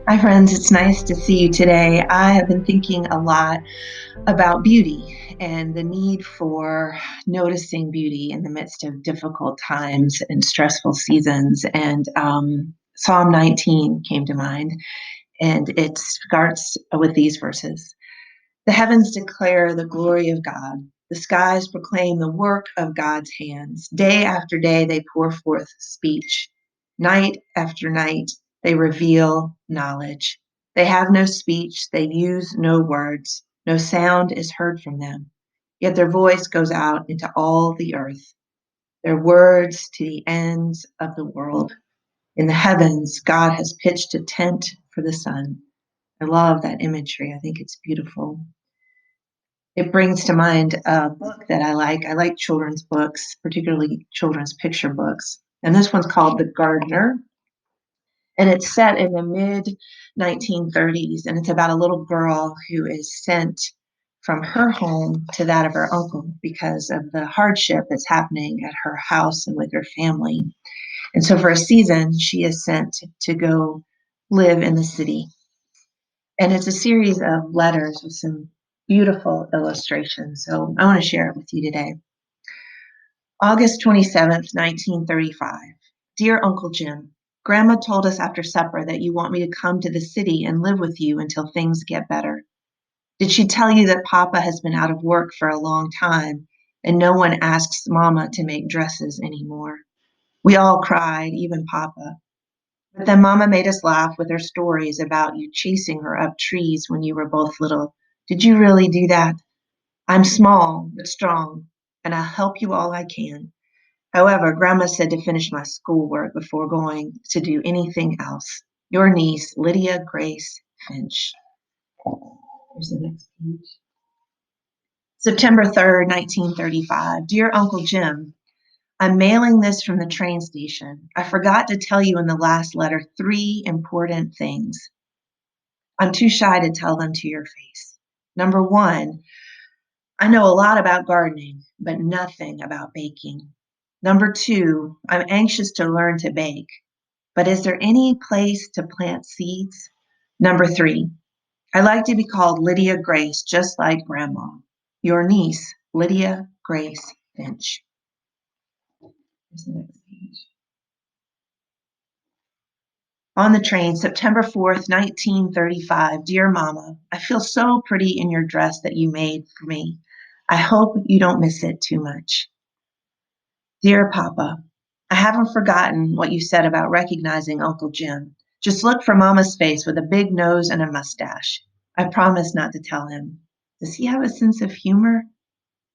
Hi, friends. It's nice to see you today. I have been thinking a lot about beauty and the need for noticing beauty in the midst of difficult times and stressful seasons. And Psalm 19 came to mind, and it starts with these verses. The heavens declare the glory of God. The skies proclaim the work of God's hands. Day after day, they pour forth speech. Night after night, they reveal knowledge. They have no speech. They use no words. No sound is heard from them. Yet their voice goes out into all the earth, their words to the ends of the world. In the heavens, God has pitched a tent for the sun. I love that imagery. I think it's beautiful. It brings to mind a book that I like. I like children's books, particularly children's picture books. And this one's called The Gardener. And it's set in the mid 1930s. And it's about a little girl who is sent from her home to that of her uncle because of the hardship that's happening at her house and with her family. And so for a season, she is sent to go live in the city. And it's a series of letters with some beautiful illustrations. So I want to share it with you today. August 27th, 1935. Dear Uncle Jim, Grandma told us after supper that you want me to come to the city and live with you until things get better. Did she tell you that Papa has been out of work for a long time and no one asks Mama to make dresses anymore? We all cried, even Papa. But then Mama made us laugh with her stories about you chasing her up trees when you were both little. Did you really do that? I'm small but strong, and I'll help you all I can. However, Grandma said to finish my schoolwork before going to do anything else. Your niece, Lydia Grace Finch. Here's the next page. September 3rd, 1935. Dear Uncle Jim, I'm mailing this from the train station. I forgot to tell you in the last letter 3 important things. I'm too shy to tell them to your face. Number one, I know a lot about gardening, but nothing about baking. Number two, I'm anxious to learn to bake, but is there any place to plant seeds? Number three, I like to be called Lydia Grace, just like Grandma. Your niece, Lydia Grace Finch. Here's the next page. On the train, September 4th, 1935. Dear Mama, I feel so pretty in your dress that you made for me. I hope you don't miss it too much. Dear Papa, I haven't forgotten what you said about recognizing Uncle Jim. Just look for Mama's face with a big nose and a mustache. I promise not to tell him. Does he have a sense of humor?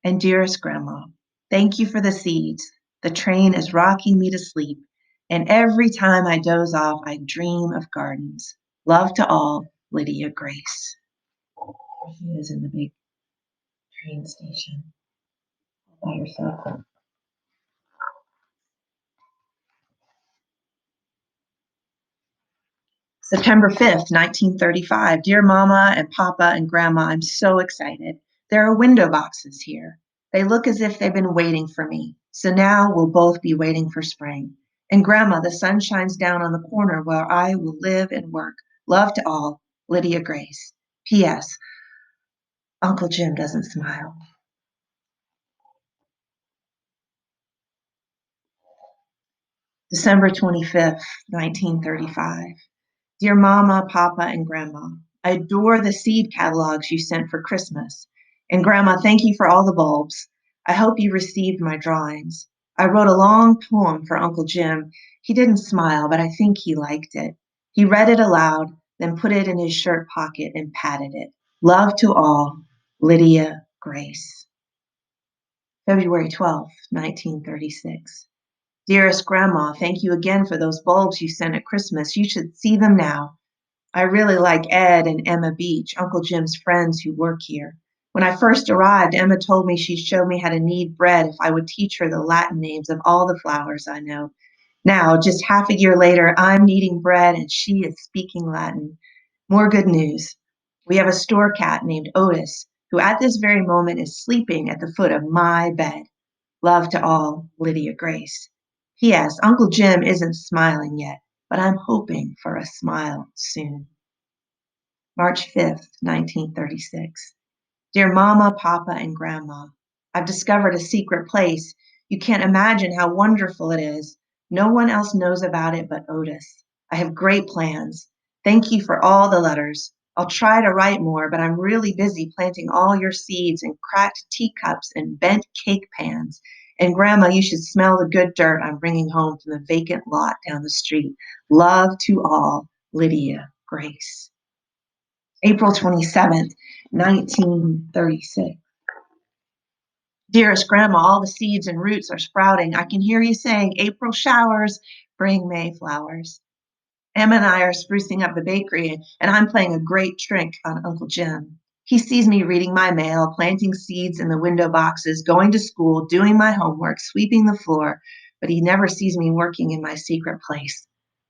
And dearest Grandma, thank you for the seeds. The train is rocking me to sleep, and every time I doze off, I dream of gardens. Love to all, Lydia Grace. There she is in the big train station by herself. September 5th, 1935. Dear Mama and Papa and Grandma, I'm so excited. There are window boxes here. They look as if they've been waiting for me. So now we'll both be waiting for spring. And Grandma, the sun shines down on the corner where I will live and work. Love to all, Lydia Grace. P.S. Uncle Jim doesn't smile. December 25th, 1935. Dear Mama, Papa, and Grandma, I adore the seed catalogs you sent for Christmas. And Grandma, thank you for all the bulbs. I hope you received my drawings. I wrote a long poem for Uncle Jim. He didn't smile, but I think he liked it. He read it aloud, then put it in his shirt pocket and patted it. Love to all, Lydia Grace. February 12th, 1936. Dearest Grandma, thank you again for those bulbs you sent at Christmas. You should see them now. I really like Ed and Emma Beach, Uncle Jim's friends who work here. When I first arrived, Emma told me she'd show me how to knead bread if I would teach her the Latin names of all the flowers I know. Now, just half a year later, I'm kneading bread and she is speaking Latin. More good news. We have a store cat named Otis, who at this very moment is sleeping at the foot of my bed. Love to all, Lydia Grace. P.S. Uncle Jim isn't smiling yet, but I'm hoping for a smile soon. March 5th, 1936. Dear Mama, Papa, and Grandma, I've discovered a secret place. You can't imagine how wonderful it is. No one else knows about it but Otis. I have great plans. Thank you for all the letters. I'll try to write more, but I'm really busy planting all your seeds in cracked teacups and bent cake pans. And Grandma, you should smell the good dirt I'm bringing home from the vacant lot down the street. Love to all, Lydia Grace. April 27th, 1936. Dearest Grandma, all the seeds and roots are sprouting. I can hear you saying, April showers bring May flowers. Emma and I are sprucing up the bakery, and I'm playing a great trick on Uncle Jim. He sees me reading my mail, planting seeds in the window boxes, going to school, doing my homework, sweeping the floor, but he never sees me working in my secret place.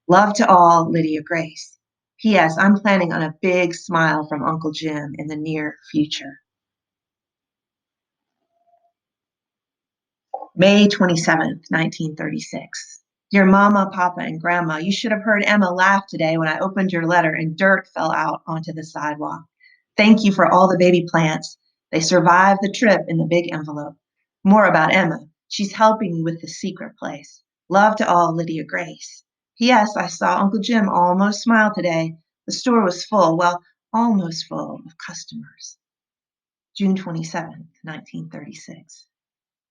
Love to all, Lydia Grace. P.S. I'm planning on a big smile from Uncle Jim in the near future. May 27th, 1936. Dear Mama, Papa, and Grandma, you should have heard Emma laugh today when I opened your letter and dirt fell out onto the sidewalk. Thank you for all the baby plants. They survived the trip in the big envelope. More about Emma. She's helping me with the secret place. Love to all, Lydia Grace. P.S. I saw Uncle Jim almost smile today. The store was full, well, almost full of customers. June 27th, 1936.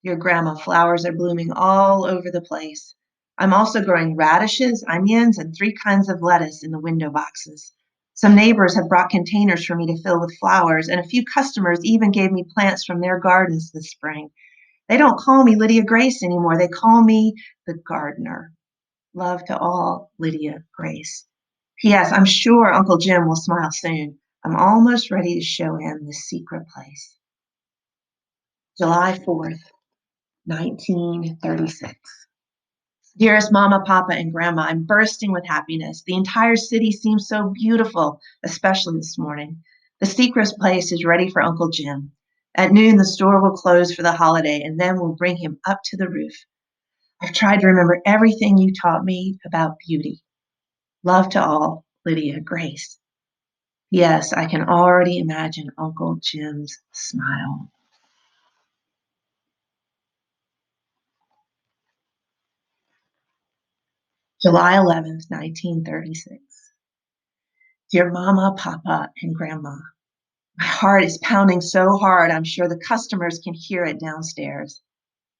Your grandma, flowers are blooming all over the place. I'm also growing radishes, onions, and 3 kinds of lettuce in the window boxes. Some neighbors have brought containers for me to fill with flowers, and a few customers even gave me plants from their gardens this spring. They don't call me Lydia Grace anymore. They call me the gardener. Love to all, Lydia Grace. P.S. I'm sure Uncle Jim will smile soon. I'm almost ready to show him this secret place. July 4th, 1936. Dearest Mama, Papa, and Grandma, I'm bursting with happiness. The entire city seems so beautiful, especially this morning. The secret place is ready for Uncle Jim. At noon, the store will close for the holiday, and then we'll bring him up to the roof. I've tried to remember everything you taught me about beauty. Love to all, Lydia Grace. Yes, I can already imagine Uncle Jim's smile. July 11th, 1936. Dear Mama, Papa, and Grandma, my heart is pounding so hard, I'm sure the customers can hear it downstairs.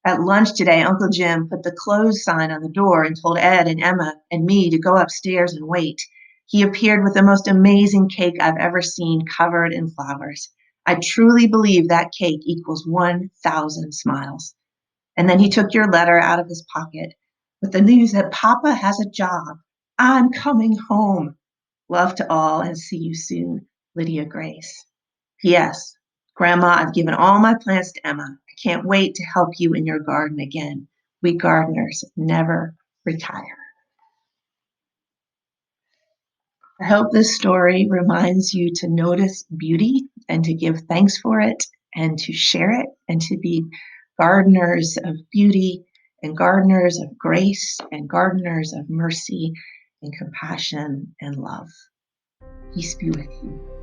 At lunch today, Uncle Jim put the close sign on the door and told Ed and Emma and me to go upstairs and wait. He appeared with the most amazing cake I've ever seen, covered in flowers. I truly believe that cake equals 1,000 smiles. And then he took your letter out of his pocket with the news that Papa has a job. I'm coming home. Love to all and see you soon, Lydia Grace. P.S. Grandma, I've given all my plants to Emma. I can't wait to help you in your garden again. We gardeners never retire. I hope this story reminds you to notice beauty and to give thanks for it and to share it and to be gardeners of beauty and gardeners of grace and gardeners of mercy and compassion and love. Peace be with you.